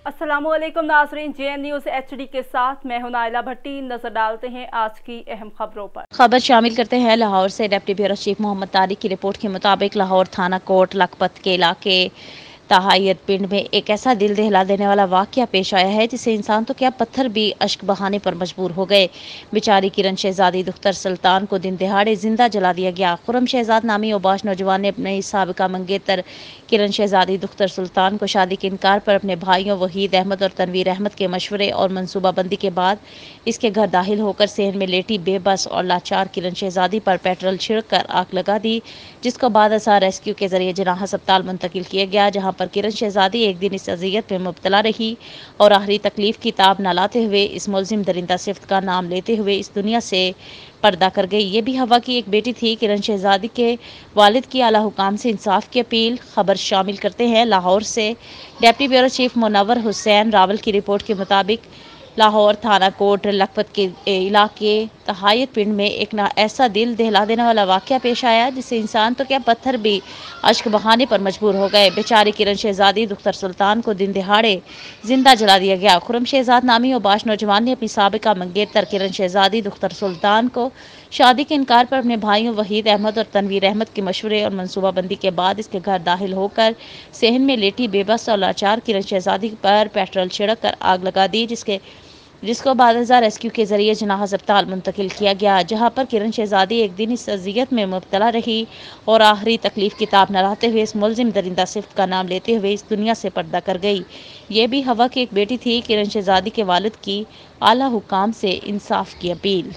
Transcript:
अस्सलाम वालेकुम नाज़रीन, JN न्यूज़ HD के साथ मैं हूं नाइला भट्टी। नजर डालते हैं आज की अहम खबरों पर। खबर शामिल करते हैं लाहौर से। Deputy bureau chief Mohammad Tariq की रिपोर्ट के मुताबिक लाहौर थाना कोट लखपत के इलाके तहायत पिंड में एक ऐसा दिल दहला देने वाला वाकया पेश आया है जिससे इंसान तो क्या पत्थर भी अश्क बहाने पर मजबूर हो गए। बेचारी किरण शहजादी दुख्तर सुल्तान को दिन दहाड़े जिंदा जला दिया गया। खुरम शहजाद नामी ओबाश नौजवान ने अपने साबिका मंगेतर किरण शहजादी दुख्तर सुल्तान को शादी के इनकार पर अपने भाइयों वहीद अहमद और तनवीर अहमद के मशवरे और मनसूबाबंदी के बाद इसके घर दाखिल होकर सेहन में लेटी बेबस और लाचार किरण शहजादी पर पेट्रोल छिड़क कर आग लगा दी, जिसको बाद असार रेस्क्यू के जरिए जनाह अस्पताल मुंतकिल किया गया, जहां पर किरण शहजादी एक दिन इस अजियत में मुब्तला रही और आखिरी तकलीफ की ताब न लाते हुए इस मुलजिम दरिंदा सिफ्त का नाम लेते हुए इस दुनिया से पर्दा कर गई। ये भी हवा की एक बेटी थी। किरण शहजादी के वालिद की आला हुकाम से इंसाफ की अपील। खबर शामिल करते हैं लाहौर से। Deputy bureau chief Munawwar Hussain Rawal की रिपोर्ट के मुताबिक लाहौर थाना कोट लखपत के इलाके तहायत पिंड में एक ऐसा दिल दहला देने वाला वाकया पेश आया जिससे इंसान तो क्या पत्थर भी अश्क बहाने पर मजबूर हो गए। बेचारी किरण शहजादी दुख्तर सुल्तान को दिन दहाड़े जिंदा जला दिया गया। खुरम शहजाद नामी ओबाश नौजवान ने अपनी साबिका मंगेतर किरण शहजादी दुख्तर सुल्तान को शादी के इनकार पर अपने भाइयों वहीद अहमद और तनवीर अहमद के मशवरे और मनसूबाबंदी के बाद इसके घर दाखिल होकर सेहन में लेटी बेबस और लाचार किरण शहजादी पर पेट्रोल छिड़क कर आग लगा दी, जिसको बाद रेस्क्यू के जरिए जनाह अस्पताल मुंतकिल किया गया, जहां पर किरण शहजादी एक दिन इस अजियत में मुब्तला रही और आखिरी तकलीफ की ताब न लाते हुए इस मुलजिम दरिंदा सिफ्त का नाम लेते हुए इस दुनिया से पर्दा कर गई। ये भी हवा की एक बेटी थी। किरण शहजादी के वालिद की आला हुकाम से इंसाफ की अपील।